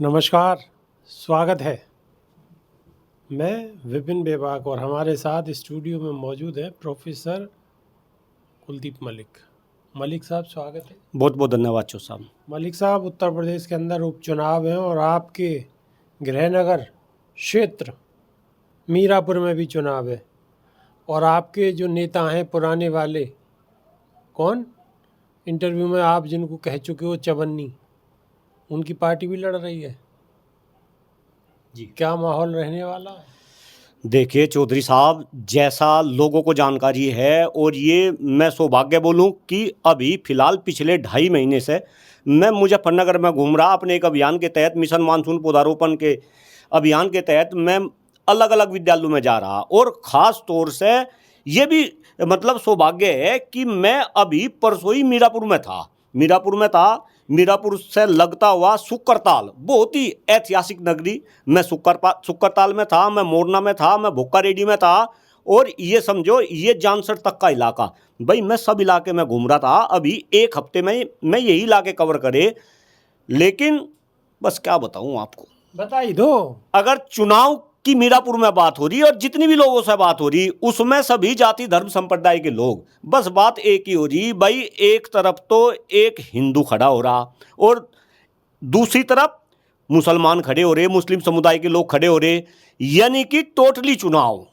नमस्कार, स्वागत है। मैं विपिन बेबाक और हमारे साथ स्टूडियो में मौजूद है प्रोफेसर कुलदीप मलिक। मलिक साहब, स्वागत है। बहुत बहुत धन्यवाद चो साहब। मलिक साहब, उत्तर प्रदेश के अंदर उपचुनाव हैं और आपके गृहनगर क्षेत्र मीरापुर में भी चुनाव है और आपके जो नेता हैं पुराने वाले, कौन, इंटरव्यू में आप जिनको कह चुके हो चवन्नी, उनकी पार्टी भी लड़ रही है जी। क्या माहौल रहने वाला है? देखिए चौधरी साहब, जैसा लोगों को जानकारी है, और ये मैं सौभाग्य बोलूं कि अभी फिलहाल पिछले 2.5 महीने से मैं मुजफ्फरनगर में घूम रहा अपने एक अभियान के तहत, मिशन मानसून पौधारोपण के अभियान के तहत मैं अलग अलग विद्यालयों में जा रहा, और ख़ास तौर से ये भी मतलब सौभाग्य है कि मैं अभी परसों ही मीरापुर में था। मीरापुर से लगता हुआ सुक्करताल, बहुत ही ऐतिहासिक नगरी, मैं सुक्करताल में था, मैं मोरना में था, मैं भुक्का रेड्डी में था, और ये समझो ये जानसर तक का इलाका, भाई मैं सब इलाके में घूम रहा था। अभी 1 हफ्ते में मैं यही इलाके कवर करे, लेकिन बस क्या बताऊं आपको, बता ही दो। अगर चुनाव की मीरापुर में बात हो रही है और जितनी भी लोगों से बात हो रही, उसमें सभी जाति धर्म संप्रदाय के लोग, बस बात एक ही हो रही, भाई एक तरफ तो एक हिंदू खड़ा हो रहा और दूसरी तरफ मुसलमान खड़े हो रहे, मुस्लिम समुदाय के लोग खड़े हो रहे, यानी कि टोटली चुनाव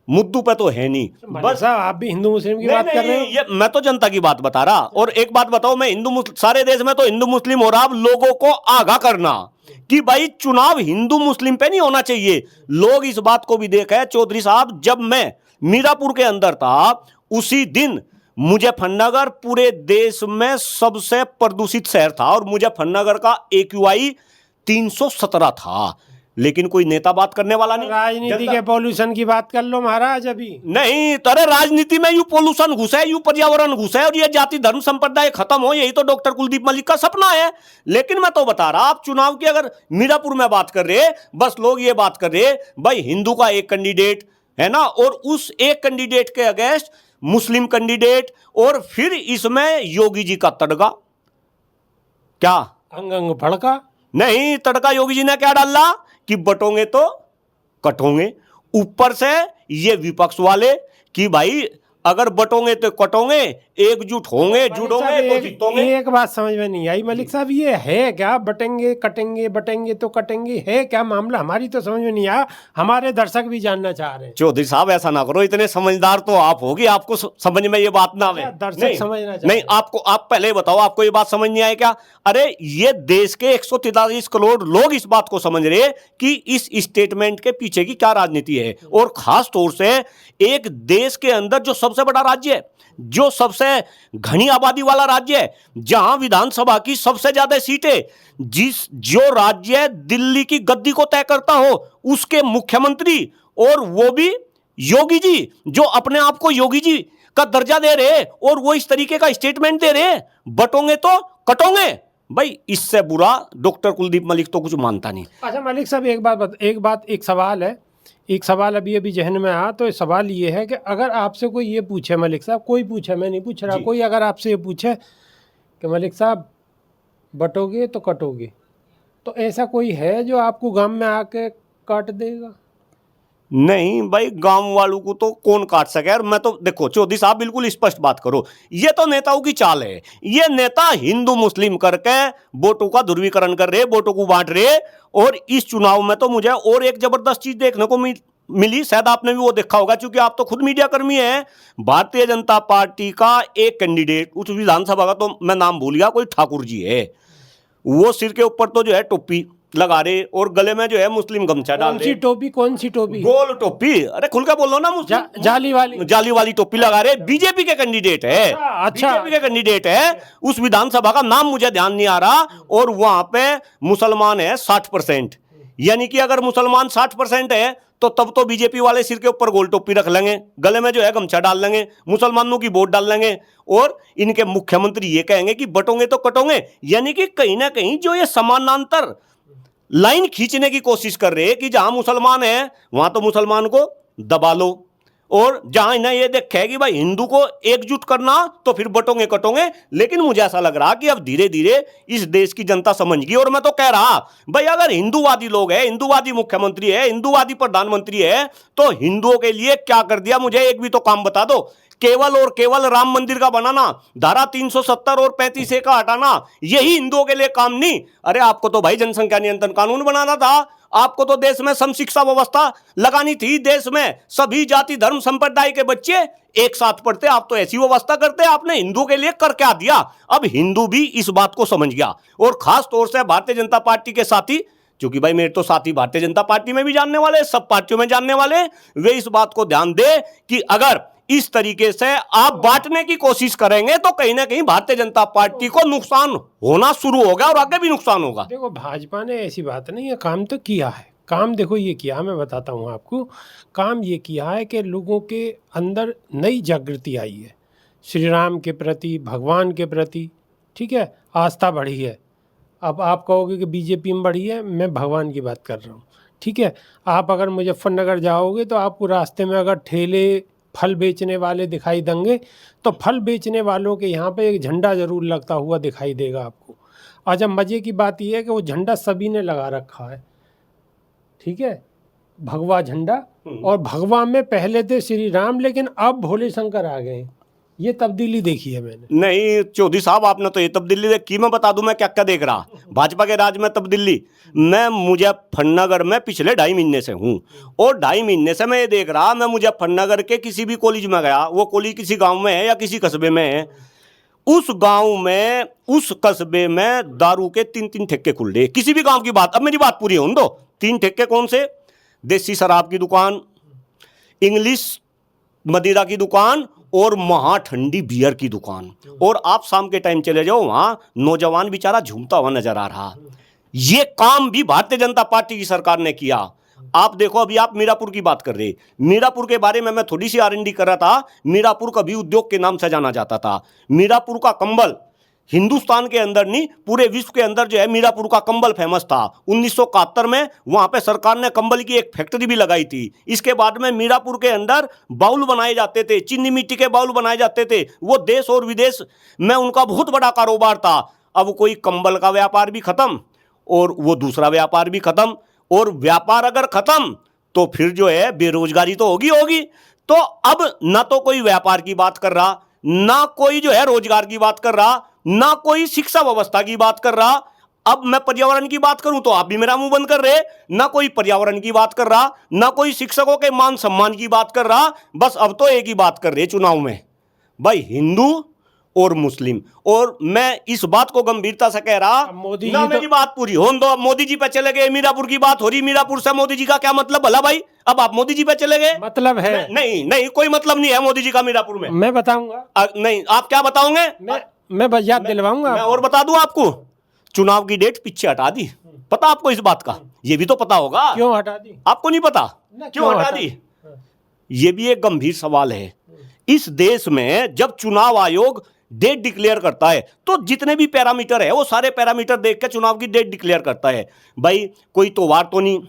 मुद्दू पे तो है नहीं। बस साहब, आप भी हिंदू मुस्लिम की बात कर रहे हो। ये मैं तो जनता की बात बता रहा। और एक बात बताओ, मैं सारे देश में तो हिंदू मुस्लिम हो रहा, अब लोगों को आगाह करना कि भाई चुनाव हिंदू मुस्लिम पे नहीं होना चाहिए। लोग इस बात को भी देखे चौधरी साहब, जब मैं मीरापुर के अंदर था उसी दिन मुजफ्फरनगर पूरे देश में सबसे प्रदूषित शहर था और मुजफ्फरनगर का AQI 317 था, लेकिन कोई नेता बात करने वाला नहीं। राजनीति के पॉल्यूशन की बात कर लो महाराज। अभी नहीं, तेरे राजनीति में यू पॉल्यूशन घुसा है, यू पर्यावरण घुसा है, और ये जाति धर्म संप्रदाय खत्म हो, यही तो डॉक्टर कुलदीप मलिक का सपना है। लेकिन मैं तो बता रहा, आप चुनाव की अगर मीरापुर में बात कर रहे, बस लोग ये बात कर रहे भाई हिंदू का एक कैंडिडेट है ना, और उस एक कैंडिडेट के अगेंस्ट मुस्लिम कैंडिडेट, और फिर इसमें योगी जी का तड़का। क्या अंग अंग भड़का? नहीं, तड़का योगी जी ने क्या डाला कि बटोंगे तो कटोंगे। ऊपर से ये विपक्ष वाले कि भाई अगर बटोंगे तो कटोंगे, एकजुट होंगे, जुड़ोंगे तो जीतोंगे। एक बात समझ में नहीं आई मलिक साहब, ये है क्या बटेंगे कटेंगे, बटेंगे तो कटेंगे, है क्या मामला? हमारी तो समझ में नहीं आया, हमारे दर्शक भी जानना चाह रहे हैं। चौधरी साहब ऐसा ना करो, इतने समझदार तो आप होगी, आपको समझ में ये बात ना आवे। दर्शक समझना चाहिए। नहीं, आपको, आप पहले बताओ, आपको ये बात समझ नहीं आए क्या? अरे ये देश के 143 करोड़ लोग इस बात को समझ रहे कि इस स्टेटमेंट के पीछे की क्या राजनीति है, और खास तौर से एक देश के अंदर जो सबसे बड़ा राज्य है, जो सबसे घनी आबादी वाला राज्य है, जहां विधानसभा की सबसे ज्यादा सीटें, जो राज्य दिल्ली की गद्दी को तय करता हो, उसके मुख्यमंत्री, और वो भी योगी जी, जो अपने आप को योगी जी का दर्जा दे रहे, और वो इस तरीके का स्टेटमेंट दे रहे, बटोंगे तो कटोंगे। भाई इससे बुरा डॉक्टर कुलदीप मलिक तो कुछ मानता नहीं। अच्छा मलिक साहब, एक सवाल है, एक सवाल अभी अभी जहन में आया। तो सवाल ये है कि अगर आपसे कोई ये पूछे, मलिक साहब कोई पूछे, मैं नहीं पूछ रहा, कोई अगर आपसे ये पूछे कि मलिक साहब बटोगे तो कटोगे, तो ऐसा कोई है जो आपको गांव में आके काट देगा? नहीं भाई, गांव वालों को तो कौन काट सके यार। मैं तो देखो चौधरी साहब, बिल्कुल स्पष्ट बात करो, ये तो नेताओं की चाल है। ये नेता हिंदू मुस्लिम करके वोटों का ध्रुवीकरण कर रहे, वोटों को बांट रहे। और इस चुनाव में तो मुझे और एक जबरदस्त चीज देखने को मिली, शायद आपने भी वो देखा होगा, क्योंकि आप तो खुद मीडिया कर्मी हैं। भारतीय जनता पार्टी का एक कैंडिडेट उस विधानसभा का, तो मैं नाम भूल गया, कोई ठाकुर जी है, वो सिर के ऊपर तो जो है टोपी लगा रहे और गले में जो है मुस्लिम गमछा डाल रहे। कौन सी टोपी? गोल टोपी, अरे खुल के बोलो ना। जाली वाली टोपी लगा रहे। बीजेपी के कैंडिडेट है। अच्छा, बीजेपी के कैंडिडेट है। उस विधानसभा का नाम मुझे ध्यान नहीं आ रहा, और वहां पे मुसलमान है 60%, यानी कि अगर मुसलमान 60% है तो तब तो बीजेपी वाले सिर के ऊपर गोल टोपी रख लेंगे, गले में जो है गमछा डाल लेंगे, मुसलमानों की वोट डाल लेंगे, और इनके मुख्यमंत्री ये कहेंगे कि बटोंगे तो कटोंगे। यानी कि कहीं ना कहीं जो ये समानांतर लाइन खींचने की कोशिश कर रहे हैं कि जहां मुसलमान है वहां तो मुसलमान को दबा लो, और जहां इन्हें ये देखा है कि भाई हिंदू को एकजुट करना तो फिर बटोंगे कटोंगे। लेकिन मुझे ऐसा लग रहा कि अब धीरे धीरे इस देश की जनता समझ गई। और मैं तो कह रहा भाई, अगर हिंदूवादी लोग हैं, हिंदूवादी मुख्यमंत्री है, हिंदूवादी प्रधानमंत्री है, तो हिंदुओं के लिए क्या कर दिया, मुझे एक भी तो काम बता दो। केवल और केवल राम मंदिर का बनाना, धारा 370 और 35A का हटाना, यही हिंदुओं के लिए काम नहीं। अरे आपको तो भाई जनसंख्या नियंत्रण कानून बनाना था, आपको तो देश में सम शिक्षा व्यवस्था लगानी थी, देश में सभी जाति धर्म संप्रदाय के बच्चे एक साथ पढ़ते, आप तो ऐसी व्यवस्था करते। आपने हिंदू के लिए कर क्या दिया। अब हिंदू भी इस बात को समझ गया, और खास तौर से भारतीय जनता पार्टी के साथी, क्योंकि भाई मेरे तो साथी भारतीय जनता पार्टी में भी जानने वाले, सब पार्टियों में जानने वाले, वे इस बात को ध्यान दे कि अगर इस तरीके से आप बांटने की कोशिश करेंगे तो कहीं ना कहीं भारतीय जनता पार्टी को नुकसान होना शुरू होगा, और आगे भी नुकसान होगा। देखो, भाजपा ने ऐसी बात नहीं है, काम तो किया है। काम देखो ये किया, मैं बताता हूँ आपको। काम ये किया है कि लोगों के अंदर नई जागृति आई है श्री राम के प्रति, भगवान के प्रति, ठीक है, आस्था बढ़ी है। अब आप कहोगे कि बीजेपी में बढ़ी है, मैं भगवान की बात कर रहा हूँ, ठीक है। आप अगर मुजफ्फरनगर जाओगे तो आपको रास्ते में अगर ठेले फल बेचने वाले दिखाई देंगे, तो फल बेचने वालों के यहाँ पे एक झंडा ज़रूर लगता हुआ दिखाई देगा आपको। अच्छा, मज़े की बात यह है कि वो झंडा सभी ने लगा रखा है, ठीक है, भगवा झंडा। और भगवा में पहले थे श्री राम, लेकिन अब भोले शंकर आ गए। ये तब्दीली देखी है मैंने। नहीं चौधरी साहब, आपने तो ये तब्दीली देखी, मैं बता दूं मैं क्या क्या देख रहा भाजपा के राज में तब्दीली। मैं मुजफ्फरनगर में पिछले 2.5 महीने से हूं, और 2.5 महीने से मैं ये देख रहा, मैं मुजफ्फरनगर के किसी भी कॉलेज में गया, वो कॉलेज किसी गांव में है या किसी कस्बे में है, उस गांव में, उस कस्बे में दारू के 3-3 ठेके खुल रहे। किसी भी गांव की बात, अब मेरी बात पूरी होने दो। 3 ठेके कौन से? देसी शराब की दुकान, इंग्लिश मदिरा की दुकान, और महा ठंडी बियर की दुकान। और आप शाम के टाइम चले जाओ, वहां नौजवान बेचारा झूमता हुआ नजर आ रहा। ये काम भी भारतीय जनता पार्टी की सरकार ने किया। आप देखो, अभी आप मीरापुर की बात कर रहे, मीरापुर के बारे में मैं थोड़ी सी R&D कर रहा था। मीरापुर कभी उद्योग के नाम से जाना जाता था। मीरापुर का कंबल हिंदुस्तान के अंदर नहीं, पूरे विश्व के अंदर जो है मीरापुर का कंबल फेमस था। 1971 में वहां पे सरकार ने कंबल की एक फैक्ट्री भी लगाई थी। इसके बाद में मीरापुर के अंदर बाउल बनाए जाते थे, चीनी मिट्टी के बाउल बनाए जाते थे। वो देश और विदेश में उनका बहुत बड़ा कारोबार था। अब कोई कंबल का व्यापार भी खत्म, और वो दूसरा व्यापार भी खत्म। और व्यापार अगर खत्म तो फिर जो है बेरोजगारी तो होगी होगी। तो अब ना तो कोई व्यापार की बात कर रहा, ना कोई जो है रोजगार की बात कर रहा, ना कोई शिक्षा व्यवस्था की बात कर रहा। अब मैं पर्यावरण की बात करूं तो आप भी मेरा मुंह बंद कर रहे। ना कोई पर्यावरण की बात कर रहा, ना कोई शिक्षकों के मान सम्मान की बात कर रहा। बस अब तो एक ही बात कर रहे चुनाव में, भाई हिंदू और मुस्लिम। और मैं इस बात को गंभीरता से कह रहा, मोदी ना जी मेरी बात पूरी होने दो। अब मोदी जी पे चले गए, मीरापुर की बात हो रही, मीरापुर से मोदी जी का क्या मतलब भला भाई? अब आप मोदी जी पे चले गए, मतलब है। नहीं नहीं, कोई मतलब नहीं है मोदी जी का मीरापुर में। मैं बताऊंगा। नहीं, आप क्या बताओगे? मैं बस याद दिलवाऊंगा। मैं और बता दूं आपको, चुनाव की डेट पीछे हटा दी। पता आपको इस बात का? ये भी तो पता होगा। क्यों हटा दी? आपको नहीं पता क्यों हटा दी? ये भी एक गंभीर सवाल है। इस देश में जब चुनाव आयोग डेट डिक्लेयर करता है तो जितने भी पैरामीटर है वो सारे पैरामीटर देख के चुनाव की डेट डिक्लेयर करता है। भाई कोई त्योहार तो नहीं,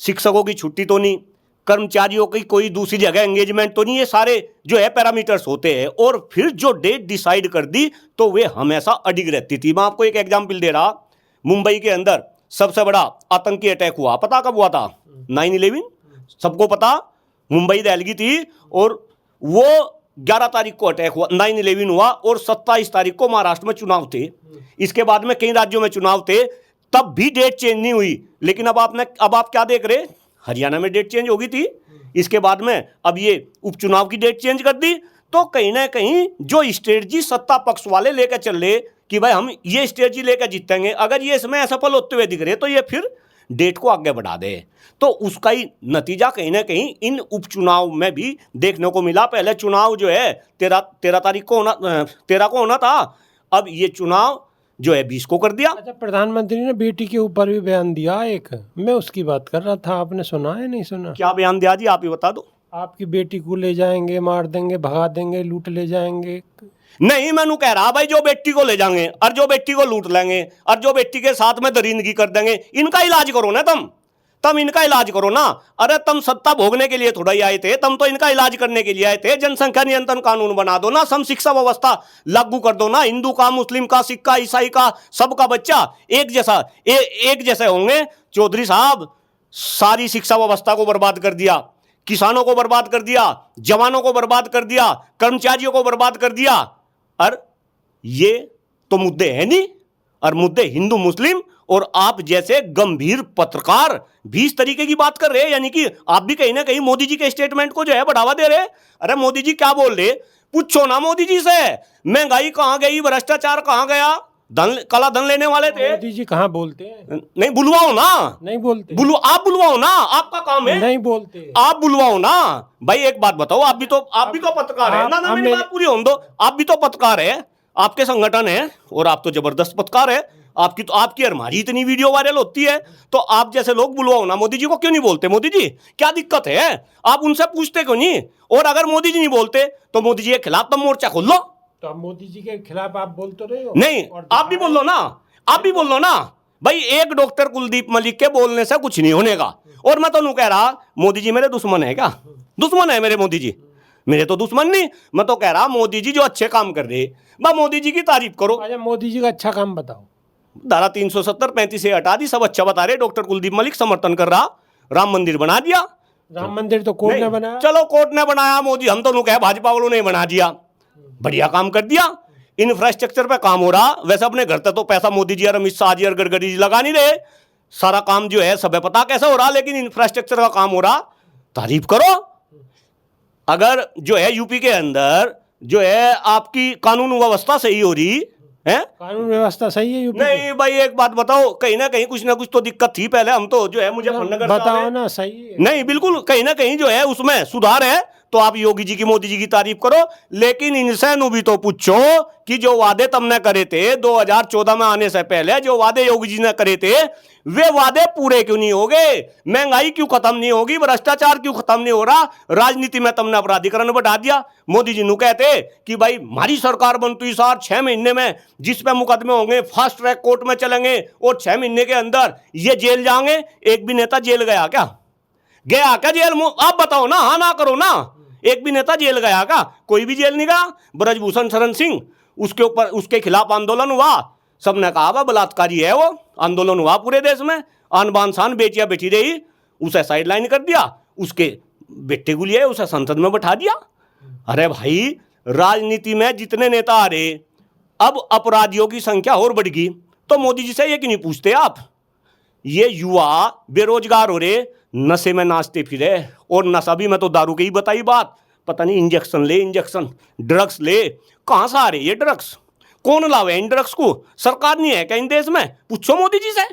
शिक्षकों की छुट्टी तो नहीं, कर्मचारियों की कोई दूसरी जगह एंगेजमेंट तो नहीं, ये सारे जो है पैरामीटर्स होते हैं। और फिर जो डेट डिसाइड कर दी तो वे हमेशा अडिग रहती थी। मैं आपको एक एग्जाम्पल दे रहा, मुंबई के अंदर सबसे बड़ा आतंकी अटैक हुआ, पता कब हुआ था? 9/11, सबको पता। मुंबई दहलगी थी, और वो 11 तारीख को अटैक हुआ, 9/11 हुआ, और 27 तारीख को महाराष्ट्र में चुनाव थे। इसके बाद में कई राज्यों में चुनाव थे, तब भी डेट चेंज नहीं हुई। लेकिन अब आप क्या देख रहे? हरियाणा में डेट चेंज होगी थी, इसके बाद में अब ये उपचुनाव की डेट चेंज कर दी। तो कहीं ना कहीं जो स्ट्रेटजी सत्ता पक्ष वाले लेकर चल रहे कि भाई हम ये स्ट्रेटजी लेकर जीतेंगे, अगर ये इसमें असफल होते हुए दिख रहे तो ये फिर डेट को आगे बढ़ा दे। तो उसका ही नतीजा कहीं ना कहीं इन उपचुनाव में भी देखने को मिला। पहले चुनाव जो है 13 तारीख को होना, 13 को होना था, अब ये चुनाव जो है 20 को कर दिया। अच्छा, प्रधानमंत्री ने बेटी के ऊपर भी बयान दिया एक, मैं उसकी बात कर रहा था, आपने सुना है नहीं सुना? क्या बयान दिया जी, आप ही बता दो। आपकी बेटी को ले जाएंगे, मार देंगे, भगा देंगे, लूट ले जाएंगे। नहीं, मैं कह रहा भाई जो बेटी को ले जाएंगे और जो बेटी को लूट लेंगे और जो बेटी के साथ में दरिंदगी कर देंगे, इनका इलाज करो ना तुम। तुम इनका इलाज करो ना। अरे तुम सत्ता भोगने के लिए थोड़ा ही आए थे, तुम तो इनका इलाज करने के लिए आए थे। जनसंख्या नियंत्रण कानून बना दो ना, सम शिक्षा व्यवस्था लागू कर दो ना। हिंदू का, मुस्लिम का, सिख का, ईसाई का, सबका बच्चा एक जैसा एक जैसे होंगे। चौधरी साहब सारी शिक्षा व्यवस्था को बर्बाद कर दिया, किसानों को बर्बाद कर दिया, जवानों को बर्बाद कर दिया, कर्मचारियों को बर्बाद कर दिया। और ये तो मुद्दे हैं नहीं, और मुद्दे हिंदू मुस्लिम और आप जैसे गंभीर पत्रकार भी इस तरीके की बात कर रहे हैं। यानी कि आप भी कहीं ना कहीं मोदी जी के स्टेटमेंट को जो है बढ़ावा दे रहे हैं। अरे मोदी जी क्या बोल रहे, पूछो ना मोदी जी से, महंगाई कहां गई, भ्रष्टाचार कहां गया, धन काला धन लेने वाले थे। मोदी जी कहाँ बोलते हैं? नहीं बुलवाओ ना, नहीं बोलते। आप बुलवाओ ना, आपका काम है। नहीं बोलते। आप बुलवाओ ना भाई। एक बात बताओ, आप भी तो पत्रकार है ना। मेरी बात पूरी होने दो। आप भी तो पत्रकार है, आपके संगठन है, और आप तो जबरदस्त पत्रकार है। आपकी हमारी इतनी वीडियो वायरल होती है, तो आप जैसे लोग बुलवाओ ना। मोदी जी को क्यों नहीं बोलते? मोदी जी क्या दिक्कत है, आप उनसे पूछते क्यों नहीं? और अगर मोदी जी नहीं बोलते तो मोदी जी के खिलाफ तुम मोर्चा खोल लो। तो अब मोदी जी के खिलाफ आप बोल तो रहे हो। नहीं, आप भी बोल लो ना, आप भी बोल लो ना भाई। एक डॉक्टर कुलदीप मलिक के बोलने से कुछ नहीं होने का। और मैं तो नहीं कह रहा मोदी जी मेरे दुश्मन है क्या? दुश्मन है मेरे मोदी जी? मेरे तो दुश्मन नहीं। मैं तो कह रहा मोदी जी जो अच्छे काम कर रहे, बस मोदी जी की तारीफ करो। अच्छा, मोदी जी का अच्छा काम बताओ। धारा 370 35 से हटा दी, सब अच्छा बता रहे। डॉक्टर कुलदीप मलिक समर्थन कर रहा, राम मंदिर बना दिया। राम मंदिर तो कोर्ट ने बनाया। चलो कोर्ट ने बनाया, मोदी हम तो नहीं कहे, भाजपा वालों ने बना दिया, बढ़िया काम कर दिया। इंफ्रास्ट्रक्चर पे काम हो रहा। वैसे अपने घर तक तो पैसा मोदी जी और अमित शाह जी और गडकरी जी लगा नहीं रहे। सारा काम जो है सब पता कैसा हो रहा, लेकिन इंफ्रास्ट्रक्चर का काम हो रहा, तारीफ करो। अगर जो है यूपी के अंदर जो है आपकी कानून व्यवस्था सही हो रही है, कानून व्यवस्था सही है यूपी नहीं भाई एक बात बताओ, कहीं ना कुछ तो दिक्कत थी पहले। हम तो जो है मुजफ्फरनगर बताओ ना, सही है? नहीं बिल्कुल, कहीं ना कहीं जो है उसमें सुधार है। तो आप योगी जी की, मोदी जी की तारीफ करो, लेकिन इनसे नु भी तो पूछो कि जो वादे तुमने करे थे 2014 में आने से पहले, जो वादे योगी जी ने करे थे, वे वादे पूरे क्यों नहीं हो गए? महंगाई क्यों खत्म नहीं होगी? भ्रष्टाचार क्यों खत्म नहीं हो रहा? राजनीति में तुमने अपराधीकरण बढ़ा दिया। मोदी जी नु कहते कि भाई हमारी सरकार बनती सार 6 महीने में जिस पे मुकदमे होंगे फास्ट ट्रैक कोर्ट में चलेंगे, और 6 महीने के अंदर ये जेल जाएंगे। एक भी नेता जेल गया क्या? जेल? आप बताओ ना, हाँ ना करो ना। एक भी नेता जेल गया क्या? कोई भी जेल नहीं गया। ब्रजभूषण शरण सिंह, उसके ऊपर उसके खिलाफ आंदोलन हुआ, सबने कहा वह बलात्कारी है, वो आंदोलन हुआ पूरे देश में, आन बान शान बेटियां बैठी रही, उसे साइडलाइन कर दिया, उसके बेटे को लिए उसे संसद में बैठा दिया। अरे भाई राजनीति में जितने नेता आ रहे, अब अपराधियों की संख्या और बढ़ गई, तो मोदी जी से ये क्यों नहीं पूछते आप? ये युवा बेरोजगार हो रहे, नशे में नाचते फिरे, और नशा भी मैं तो दारू की ही बताई बात, पता नहीं इंजेक्शन ले, इंजेक्शन ड्रग्स ले, कहां से आ रहे ये ड्रग्स? कौन लावे इन ड्रग्स को? सरकार नहीं है क्या इन देश में? पूछो मोदी जी से।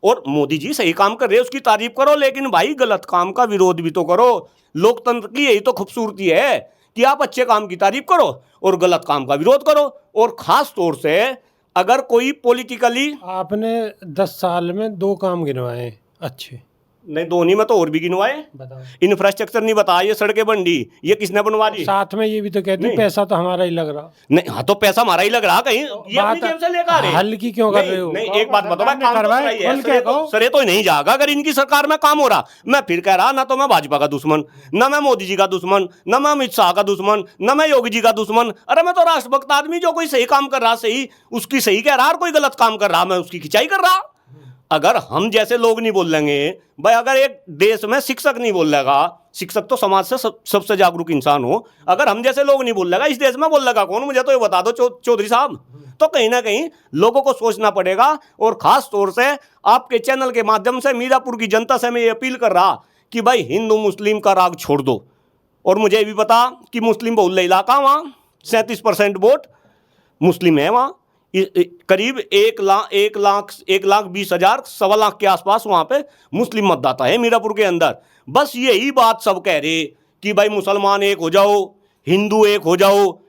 और मोदी जी सही काम कर रहे हैं, उसकी तारीफ करो, लेकिन भाई गलत काम का विरोध भी तो करो। लोकतंत्र की यही तो खूबसूरती है कि आप अच्छे काम की तारीफ करो और गलत काम का विरोध करो। और खास तौर से अगर कोई पॉलिटिकली, आपने 10 साल में 2 काम गिनवाए अच्छे। नहीं धोनी में तो और भी गिनवाए। बताओ। इंफ्रास्ट्रक्चर नहीं बताया, ये सड़कें बन दी, ये किसने बनवा दी? साथ में ये भी तो कहते पैसा तो हमारा ही लग रहा। नहीं, हाँ तो पैसा हमारा ही लग रहा, कहीं ये अपनी जेब से लेकर आ रहे। हल्की क्यों कर रहे हो? नहीं एक बात बताओ, काम तो करवाए, सही है, खोल के कहो। सरे तो नहीं जाएगा अगर इनकी सरकार में काम हो रहा। मैं फिर कह रहा, ना तो मैं भाजपा का दुश्मन, ना मैं मोदी जी का दुश्मन, ना मैं अमित शाह का दुश्मन, ना मैं योगी जी का दुश्मन। अरे मैं तो राष्ट्रभक्त आदमी, जो कोई सही काम कर रहा सही उसकी सही कह रहा, और कोई गलत काम कर रहा मैं उसकी खिंचाई कर रहा। अगर हम जैसे लोग नहीं बोल लेंगे भाई, अगर एक देश में शिक्षक नहीं बोल लेगा, शिक्षक तो समाज से सबसे जागरूक इंसान हो, अगर हम जैसे लोग नहीं बोल लेगा, इस देश में बोल लेगा कौन? मुझे तो ये बता दो चौधरी साहब। तो कहीं ना कहीं लोगों को सोचना पड़ेगा। और खास तौर से आपके चैनल के माध्यम से मीरापुर की जनता से मैं ये अपील कर रहा कि भाई हिंदू मुस्लिम का राग छोड़ दो। और मुझे ये भी पता कि मुस्लिम बहुल इलाका, वहाँ 37% वोट मुस्लिम है, वहाँ करीब 1,20,000 सवा लाख के आसपास वहाँ पे मुस्लिम मतदाता है मीरापुर के अंदर। बस यही बात सब कह रहे कि भाई मुसलमान एक हो जाओ, हिंदू एक हो जाओ।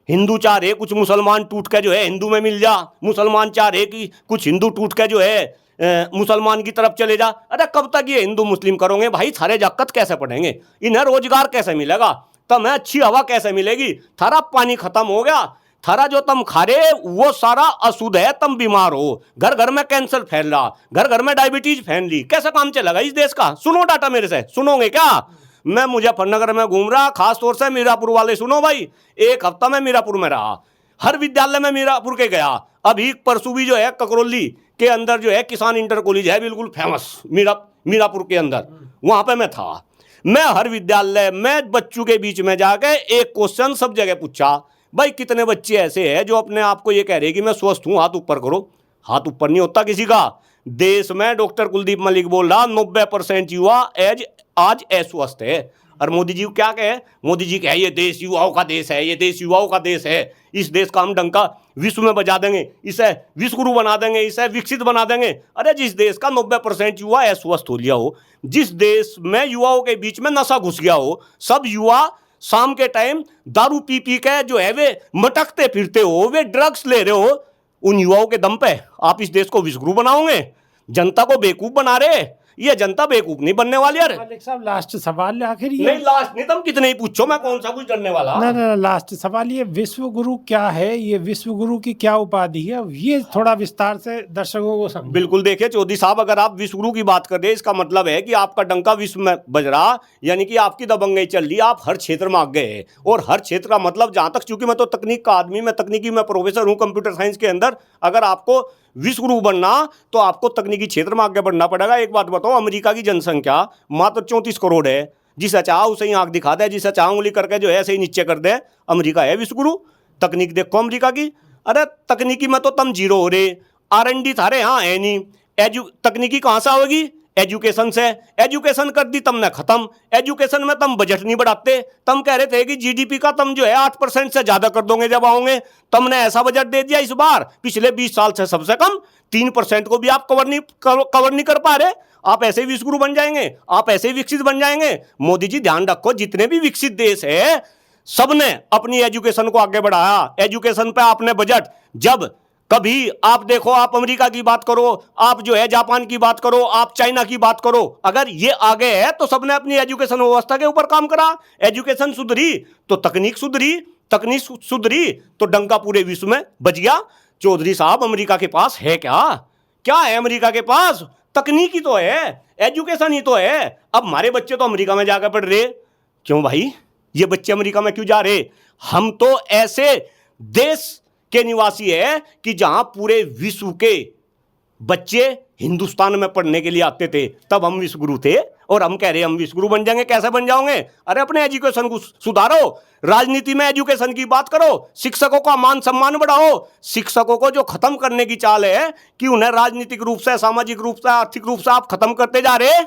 हिंदू चाह रहे कुछ मुसलमान टूट के जो है हिंदू में मिल जा, मुसलमान चाह रहे कि कुछ हिंदू टूट के जो है मुसलमान की तरफ चले जा। अरे कब तक ये हिंदू मुस्लिम करोगे भाई? थारे जाकत कैसे पढ़ेंगे? इन्हें रोजगार कैसे मिलेगा? तुम्हें अच्छी हवा कैसे मिलेगी? थारा पानी खत्म हो गया, थारा जो तुम खा रहे वो सारा अशुद्ध है, तुम बीमार हो, घर घर में कैंसर फैल रहा, घर घर में डायबिटीज फैल रही, कैसा काम चलेगा इस देश का? सुनो डाटा मेरे से, सुनोगे क्या? मैं मुजफ्फरनगर में घूम रहा, खास तौर से मीरापुर वाले सुनो भाई, एक हफ्ता में मीरापुर में रहा, हर विद्यालय में मीरापुर के गया। अभी परसों भी जो है ककरौली के अंदर जो है किसान इंटर कॉलेज है, बिल्कुल फेमस मीरापुर के अंदर, वहां पे मैं था। मैं हर विद्यालय में बच्चों के बीच में जाके एक क्वेश्चन सब जगह पूछा, भाई कितने बच्चे ऐसे हैं जो अपने आप को ये कह रहे हैं कि मैं स्वस्थ हूं, हाथ ऊपर करो। हाथ ऊपर नहीं होता किसी का। देश में डॉक्टर कुलदीप मलिक बोल रहा 90% युवा आज अस्वस्थ है। और मोदी जी क्या कहे? मोदी जी कहे ये देश युवाओं का देश है, ये देश युवाओं का देश है, इस देश का हम डंका विश्व में बजा देंगे, इसे विश्व गुरु बना देंगे, इसे विकसित बना देंगे। अरे जिस देश का 90% युवा अस्वस्थ हो लिया हो, जिस देश में युवाओं के बीच में नशा घुस गया हो, सब युवा शाम के टाइम दारू पी पी के जो है वे मटकते फिरते हो, वे ड्रग्स ले रहे हो, उन युवाओं के दम पे आप इस देश को विश्व गुरु बनाओगे? जनता को बेवकूफ बना रहे। ये जनता बेवकूफ नहीं बनने वाली यार। मलिक साहब लास्ट सवाल आखिर ये नहीं लास्ट नहीं, तुम कितने ही पूछो, मैं कौन सा कुछ डरने वाला। ना लास्ट सवाल, ये विश्व गुरु क्या है? ये विश्व गुरु की क्या उपाधि है? ये थोड़ा विस्तार से दर्शकों को समझ। बिल्कुल, देखिए चौधरी साहब, अगर आप विश्व गुरु की बात कर रहे हैं, इसका मतलब है कि आपका डंका विश्व में बज रहा, यानी कि आपकी दबंगई चल रही, आप हर क्षेत्र में आगे हैं। और हर क्षेत्र का मतलब, जहां तक, चूंकि मैं तो तकनीक का आदमी, मैं तकनीकी में प्रोफेसर हूं कंप्यूटर साइंस के अंदर, अगर आपको विश्व गुरु बनना तो आपको तकनीकी क्षेत्र में आगे बढ़ना पड़ेगा। एक बात बताओ, अमेरिका की जनसंख्या मात्र 34 करोड़ है। जिसे चाह उसे ही आंख दिखा दे, जिसे चाह उंगली करके जो है ऐसे ही नीचे कर दे, अमेरिका है विश्व गुरु। तकनीक देखो अमेरिका की। अरे तकनीकी में तो तुम जीरो हो रहे, R&D थारे यहाँ है नहीं। तकनीकी कहाँ से आएगी? एजुकेशन से। एजुकेशन कर दी तुमने खत्म। एजुकेशन में तुम बजट नहीं बढ़ाते। तुम कह रहे थे कि GDP का तुम जो है 8% से ज्यादा कर दोगे जब आओगे। तुमने ऐसा बजट दे दिया इस बार, पिछले 20 साल से सबसे कम 3% को भी आप कवर नहीं कर पा रहे। आप ऐसे ही विश्व गुरु बन जाएंगे, आप ऐसे ही विकसित बन जाएंगे। मोदी जी ध्यान रखो, जितने भी विकसित देश है सबने अपनी एजुकेशन को आगे बढ़ाया। एजुकेशन पे आपने बजट, जब कभी आप देखो, आप अमेरिका की बात करो, आप जो है जापान की बात करो, आप चाइना की बात करो, अगर ये आगे है तो सबने अपनी एजुकेशन व्यवस्था के ऊपर काम करा। एजुकेशन सुधरी तो तकनीक सुधरी, तकनीक सुधरी तो डंका पूरे विश्व में बच गया। चौधरी साहब, अमेरिका के पास है क्या? क्या है अमेरिका के पास? तकनीक ही तो है, एजुकेशन ही तो है। अब हमारे बच्चे तो अमेरिका में जाकर पढ़ रहे। क्यों भाई, ये बच्चे अमेरिका में क्यों जा रहे? हम तो ऐसे देश के निवासी है कि जहां पूरे विश्व के बच्चे हिंदुस्तान में पढ़ने के लिए आते थे, तब हम विश्व गुरु थे। और हम कह रहे हैं हम विश्व गुरु बन जाएंगे। कैसे बन जाओगे? अरे अपने एजुकेशन को सुधारो, राजनीति में एजुकेशन की बात करो, शिक्षकों का मान सम्मान बढ़ाओ। शिक्षकों को जो खत्म करने की चाल है कि उन्हें राजनीतिक रूप से, सामाजिक रूप से, आर्थिक रूप से आप खत्म करते जा रहे,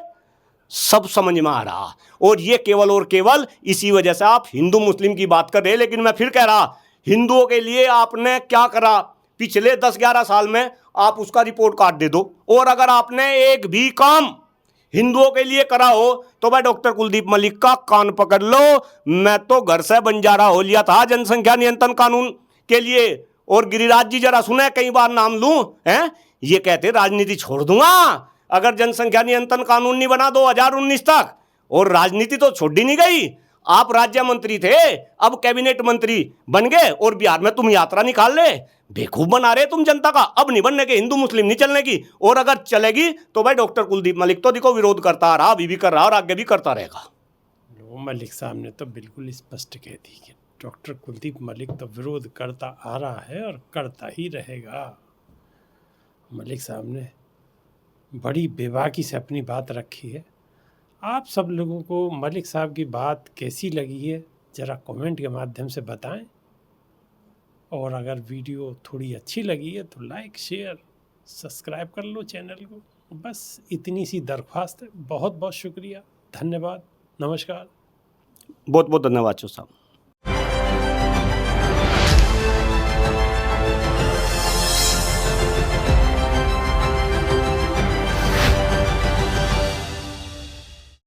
सब समझ में आ रहा। और ये केवल और केवल इसी वजह से आप हिंदू मुस्लिम की बात कर रहे। लेकिन मैं फिर कह रहा, हिंदुओं के लिए आपने क्या करा पिछले 10-11 साल में, आप उसका रिपोर्ट कार्ड दे दो। और अगर आपने एक भी काम हिंदुओं के लिए करा हो तो भाई डॉक्टर कुलदीप मलिक का कान पकड़ लो। मैं तो घर से बंजारा हो लिया था जनसंख्या नियंत्रण कानून के लिए। और गिरिराज जी जरा सुने, कई बार नाम लूं, हैं ये कहते राजनीति छोड़ दूंगा अगर जनसंख्या नियंत्रण कानून नहीं बना 2019 तक। और राजनीति तो छोड़ ही नहीं गई। आप राज्य मंत्री थे, अब कैबिनेट मंत्री बन गए और बिहार में तुम यात्रा निकाल ले। बेवकूफ बना रहे तुम जनता का। अब नहीं बनने के, हिंदू मुस्लिम नहीं चलने की। और अगर चलेगी तो भाई डॉक्टर कुलदीप मलिक तो देखो विरोध करता आ रहा, अभी भी कर रहा और आगे भी करता रहेगा। मलिक साहब ने तो बिल्कुल स्पष्ट कह दी कि डॉक्टर कुलदीप मलिक तो विरोध करता आ रहा है और करता ही रहेगा। मलिक साहब ने बड़ी बेबाकी से अपनी बात रखी है। आप सब लोगों को मलिक साहब की बात कैसी लगी है ज़रा कमेंट के माध्यम से बताएं। और अगर वीडियो थोड़ी अच्छी लगी है तो लाइक, शेयर, सब्सक्राइब कर लो चैनल को। बस इतनी सी दरख्वास्त है। बहुत बहुत शुक्रिया, धन्यवाद, नमस्कार। बहुत बहुत धन्यवाद साहब।